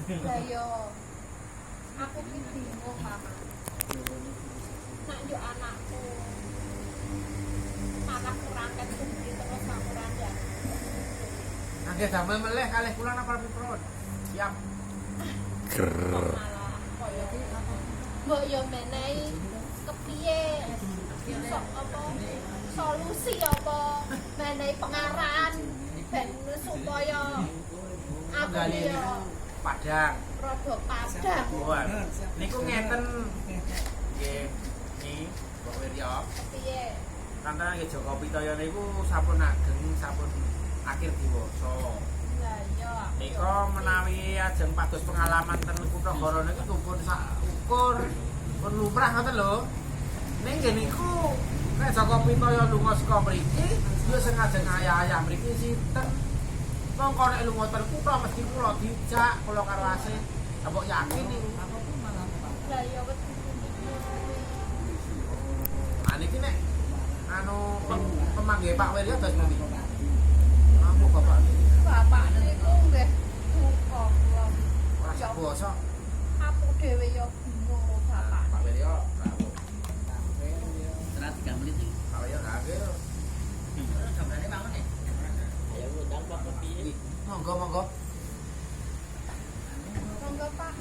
Lah yo aku ki bingung Paman. Nak yo anakku. Malah kurang kesundi terus kurang ya. Nggih damel meleh kalih kula napa pripun? Siap. Malah koyo mbok yo menehi kepiye? Sok apa? Solusi apa? Menehi pengarahan ben supaya aku yo Padang. produk Padang. Wah, niku ngeten. Nggih, iki Mbok Wirya. Kepiye? Kanthane nggih Joko Pitaya niku sampun ageng, sampun akhir diwasa. Lah iya. Nika menawi ajeng pados pengalaman ten Kutagara niku tumpun sak ukur pun lumrah ngoten lho. Ning nggih niku nek Joko Pitaya lunga saka mriki, yo sing ajeng ayah-ayah mriki sinten? Mongko nek lunga ten kutha mesti kula dijak kula karo asih. Mbok yakin niku. Lah iya wis Ah niki nek anu pemanggih Pak Wirya dos pundi? Aku bapak. bapak niku nggih duka kula. Ora sabasa. Aku dhewe yo bingung bapak. Pak Wirya, bravo. Serat 3 menit iki. Pak Wirya nggih. Gambarane bangun nih. Ayo ngundang Pak Kopi. Monggo monggo. Monggo Pak.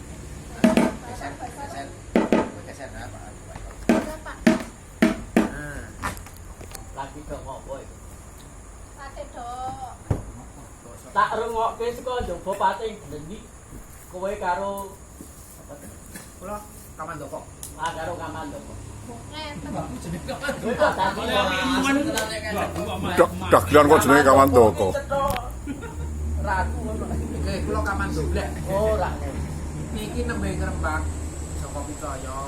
Geser, geser. Geser nah, Pak. Monggo Pak. Nah, Lagi dong ngopo iki? Pate do. Tak rungokke saka njaba pate ngendi kowe karo kula Kamandoko. karo Kamandoko. Ngeten. Kowe tak Dagelan kok jenenge Kamandoko. Ratu ngono. Nggih, kula Kamandoblek. Ora. Niki nembe ngrembak Joko Pitaya.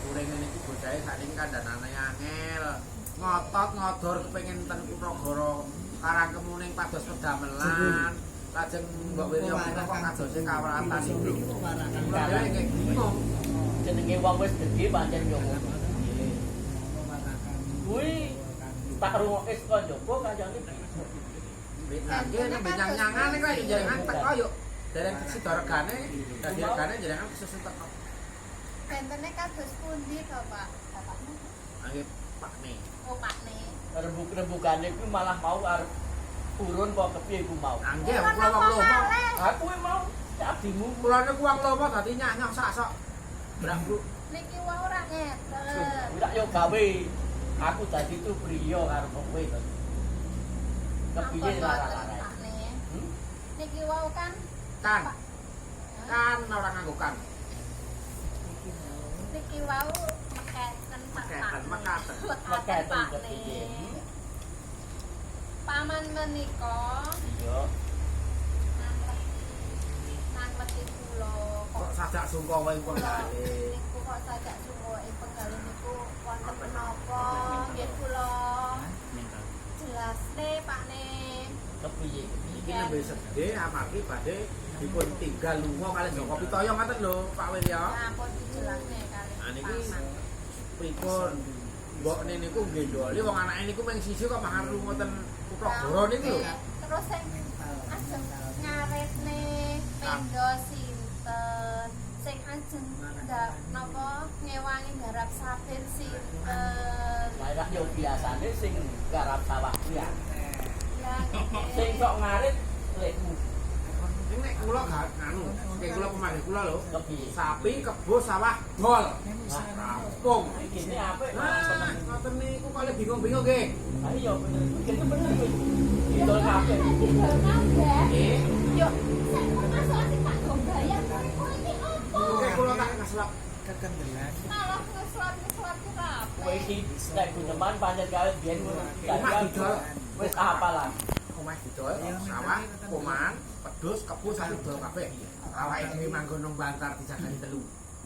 Ureng niki bocahe sakniki kandhanane angel. Ngotot ngodor kepengin ten Kutagara Karangkemuning pados pedamelan. Lajeng Mbok Wirya kok kadose kawratan iki. Kula nggih bingung. Jenenge wong wis gedhe pancen yo ngono. Kuwi tak rungokke saka njaba kancane bisa. Nggih, nembe nyang-nyangane kok jenengan teko yo. Dereng sida regane, dadi regane jenengan kesusun teko. Bentene kados pundi Bapak? Bapakmu. Nggih, Pakne. Oh Pakne. Rembuk-rembukane kuwi malah mau arep urun kok kepiye ku mau. Nggih, kula wong lomo. Aku mau adimu Kula niku wong lomo dadi nyah-nyah sak-sok. Brak-bruk. Niki wae ora ngeten. ndak yo gawe. Aku dadi tu priya karo kowe to. Kepiye lara-lara. Pakne. Niki wae kan Kan. Kan ora nganggo kan. niki wae meketen Pak Meketen, mekaten. Meketen kepiye? Paman menika Iya. nangmeti kula Kok sajak sungka wae kok kali. niku kok sajak sungguh ing penggalih niku wonten menapa nggih kula jelasne Pakne. Kepiye? Iki nembe sedhe amargi badhe dipun tinggal lunga kalih Joko Pitaya ngoten lho, Pak Wirya. Ampun dijelasne kalih Nah niki Paman. pripun? Mbokne niku nggih ndoli wong anake niku ping siji kok mangan lunga ten Kutagara niku lho. Terus sing ajeng ngaretne pendo sinten? Sing ajeng napa ngewangi garap sabin sinten? Lah yo biasane sing garap sawah kuwi ya. Ya Sing sok ngarit lekmu. Ning nek kula gak nganu, nggih kula pemanggih kula lho. Kepiye? Sapi kebo sawah dol. Rampung. Iki apik. Nah, ngoten niku kok bingung-bingung nggih. Ayo bener. Iki bener kuwi. Itu kabeh. Tinggal nambah. Nggih. Yo, sing masuk sing tak gombayar kowe iki opo? Oke, kula tak ngeslap. Malah ngeslap-ngeslap ku kabeh. Kowe iki nek guneman pancen kae biyen ngono. Omah didol. Wis apalan. Omah didol, sawah, kuman, pedus, kebo sampe dol kabeh. Awake dhewe manggon nang bantar dijagani telu.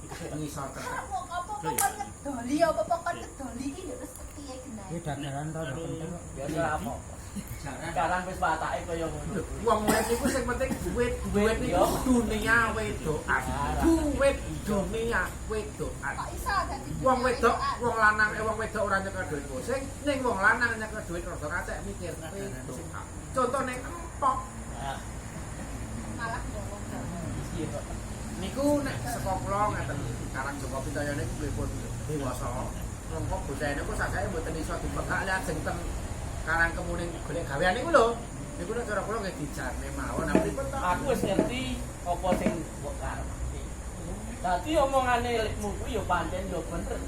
Ngisor tetep. Apa kok ngedoli apa pokok ngedoli iki yo wis kepiye genah. Dadaran to penting kok. Biasa apa? Sekarang wis watake kaya ngono. Wong urip niku sing penting duit, duit niku dunia wedokan. Duit dunia wedokan. Kok iso dadi Wong wedok, wong lanang, wong wedok ora nyekel duit pusing, ning wong lanang nyekel duit rada katek mikir wedokan. Contone empok. Nah, malah ngomong. piye kok. Niku nek saka kula ngaten Karang Joko Pitoyo niku pripun dewasa. Mongko bocah niku sakjane mboten iso dipegak lajeng ten Karang Kemuning golek gawean niku lho. Niku nek cara kula nggih dijarne mawon. Nah pripun to? Aku wis ngerti apa sing mbok karepake. Dadi omongane lekmu kuwi ya pancen ya bener.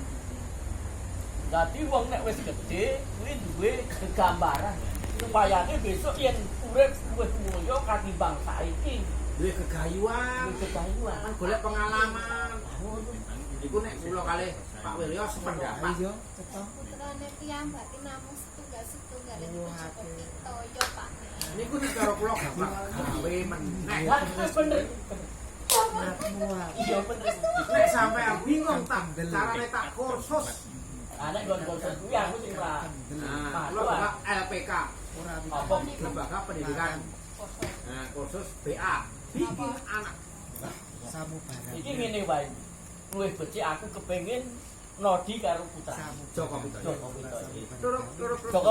Dadi wong nek wis gedhe kuwi duwe gegambaran. Supayane besok yen urip luwih mulya katimbang saiki. Duwe kegayuhan, Duwe kegayuhan. kan golek pengalaman. Iku nek kula kalih Pak Wiryo sependapat. Putrane piyambake namung setunggal-setunggal itu Joko Pitoyo Pak. Niku nek cara kula gampang gawe meneh. Lah bener. Iya bener. Nek sampean bingung tak carane tak kursus. Anak gon-gon kuwi aku sing ora. Nah, kula buka LPK. Apa Lembaga Pendidikan. Nah, kursus BA. Bikin anak. iki ngene wae. Luwih becik aku kepengin nodi karo putra. Joko Pitoyo. Joko Pitoyo. Terus